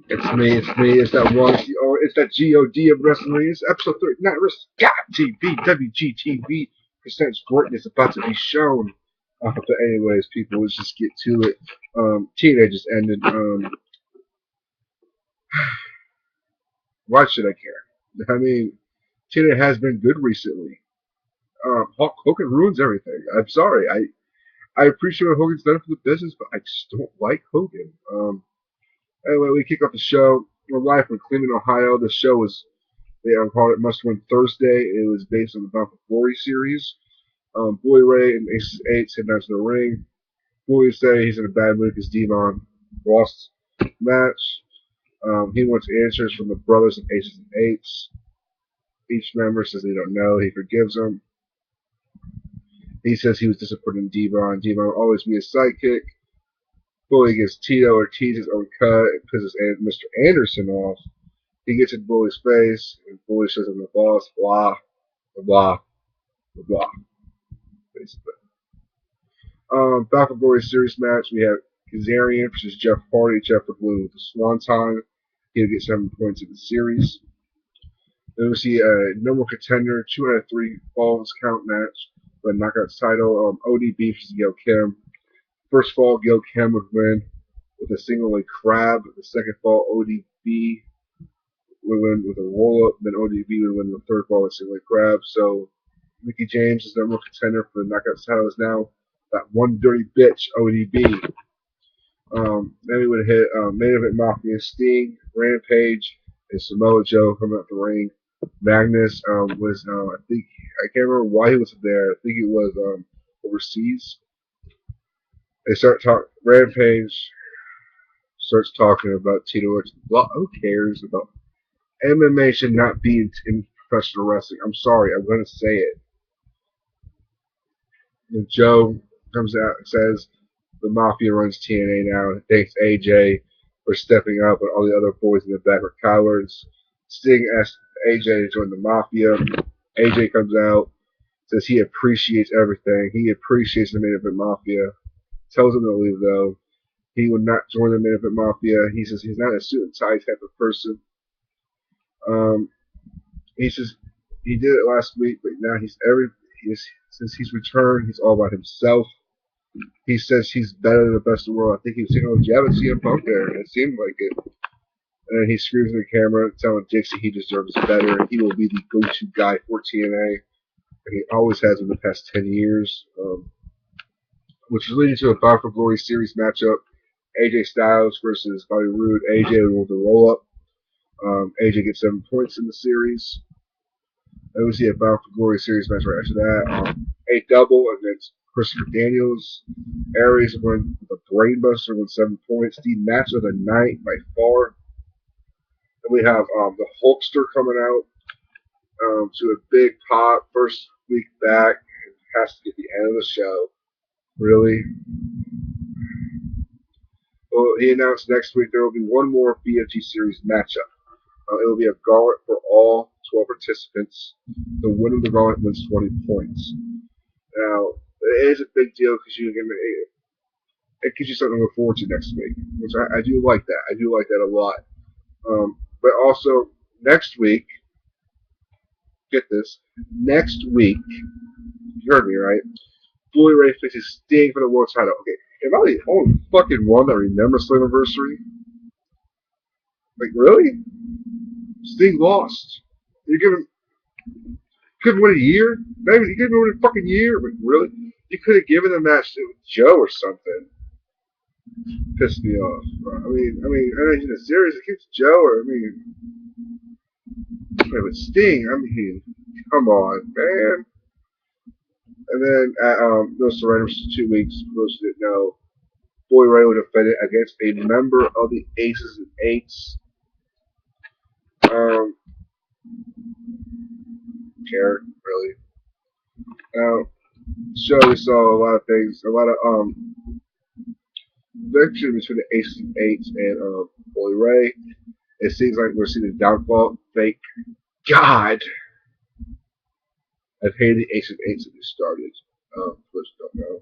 It's that one. It's that God of wrestling. It's episode 39. Scott TV, WGTV presents greatness about to be shown. But anyways, people, let's just get to it. TNA just ended. Why should I care? I mean, TNA has been good recently. Hulk Hogan ruins everything. I'm sorry. I appreciate what Hogan's done for the business, but I just don't like Hogan. Anyway, we kick off the show. We're live from Cleveland, Ohio. The show was, they called it Must Win Thursday. It was based on the Bound for Glory series. Bully Ray and Aces 8 head down to the ring. Bully say he's in a bad mood because Devon lost the match. He wants answers from the brothers of Aces and Eights. Each member says they don't know. He forgives them. He says he was disappointed in Devon. Devon will always be his sidekick. Bully gets Tito or T's own cut and pisses Mr. Anderson off. He gets in Bully's face, and Bully shows him the boss. Blah, blah, blah, blah. Basically. Bound for Glory series match. We have Kazarian versus Jeff Hardy. Jeff would win with the Swanton. He'll get 7 points in the series. Then we see a number contender, 2 out of 3 falls count match for the Knockouts title. ODB versus Gail Kim. First fall, Gail Kim would win with a single leg crab. The second fall, ODB would win with a roll up. Then ODB would win the third fall with a single leg crab. So Mickie James is the number one contender for the Knockouts title is now that one dirty bitch ODB. Then we would hit Main Event Mafia, Sting, Rampage, and Samoa Joe coming out the ring. Magnus was, I can't remember why he was there. I think he was overseas. They start talking. Rampage starts talking about Tito Ortiz. Well, who cares about MMA? Should not be in professional wrestling. I'm sorry, I'm going to say it. And Joe comes out and says the Mafia runs TNA now. Thanks AJ for stepping up, and all the other boys in the back are cowards. Sting asks AJ to join the Mafia. AJ comes out, says he appreciates everything. He appreciates the Main Event Mafia. Tells him to leave though. He would not join the Main Event Mafia. He says he's not a suit and tie type of person. He says he did it last week, but now since he's returned, he's all about himself. He says he's better than the best in the world. I think he was saying, "Oh, you haven't seen him Punk there." And it seemed like it. And then he screams in the camera, telling Dixie he deserves better. He will be the go-to guy for TNA, and he always has in the past 10 years. Which is leading to a Bound for Glory series matchup. AJ Styles versus Bobby Roode. AJ will the roll up. AJ gets 7 points in the series. Then we see a Bound for Glory series match right after that. A double against Christopher Daniels. Aries win the Brainbuster with 7 points. The match of the night by far. Then we have the Hulkster coming out to a big pop. First week back. It has to get the end of the show. Really? Well, he announced next week there will be one more BFG series matchup. It will be a gauntlet for all 12 participants. The winner of the gauntlet wins 20 points. Now, it is a big deal because it gives you something to look forward to next week, which I do like that. I do like that a lot. But also, next week, get this, next week, you heard me, right? Bully Ray faces Sting for the world title. Okay, am I the only fucking one that remembers Slammiversary? Like, really? Sting lost. You couldn't win a year? Maybe you couldn't win a fucking year? Like, really? You could have given the match to Joe or something. Pissed me off. I mean, in the series, it keeps Joe or, with Sting, come on, man. And then at No Surrenders for 2 weeks, for those who didn't know, Bully Ray would defend it against a member of the Aces and Eights. Care, really. Now, show we saw a lot of things, a lot of friction between the Aces and Eights and Bully Ray. It seems like we're seeing the downfall. Thank God. I've hated the Aces and Eights since they started. For those who don't know.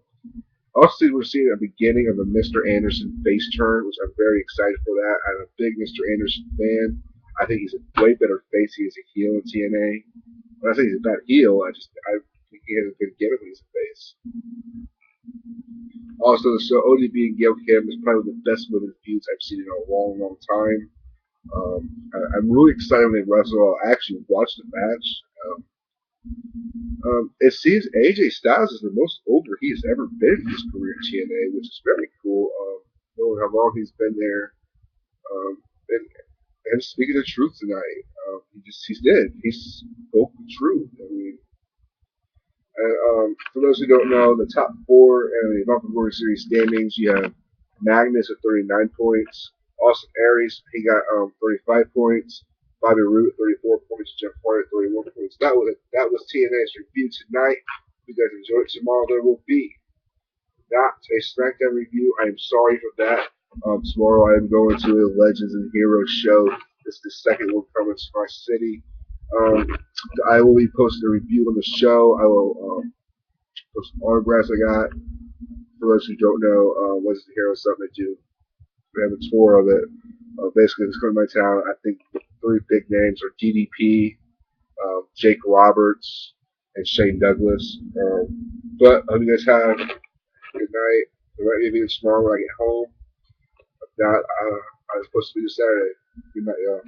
Also, we're seeing a beginning of a Mr. Anderson face turn, which I'm very excited for that. I'm a big Mr. Anderson fan. I think he's a way better face. He is a heel in TNA. When I say he's a bad heel, I think he has a good gimmick when he's a face. Also, the show ODB and Gail Kim is probably the best women's feuds I've seen in a long, long time. I'm really excited when they wrestle. I actually watched the match. It seems AJ Styles is the most over he's ever been in his career in TNA, which is very cool. Knowing how long he's been there, and speaking the truth tonight, he did. He spoke the truth. I mean, for those who don't know, the top four in the Buffalo Warrior Series standings, you have Magnus at 39 points, Austin Aries, he got 35 points, Bobby Roode at 34 points, Jeff Hardy at 31 points. That was TNA's review tonight. If you guys enjoy it tomorrow, there will be not a SmackDown review. I am sorry for that. Tomorrow I am going to a Legends and Heroes show. This is the second one coming to my city. Um, I will be posting a review on the show. I will post some autographs I got. For those who don't know, Legends and Heroes is something to do. We have a tour of it. Basically, it's coming to my town. I think the three big names are DDP, Jake Roberts, and Shane Douglas. But I hope you guys have a good night. There might be a video tomorrow when I get home. If not, I'm supposed to be this Saturday. Good night, y'all.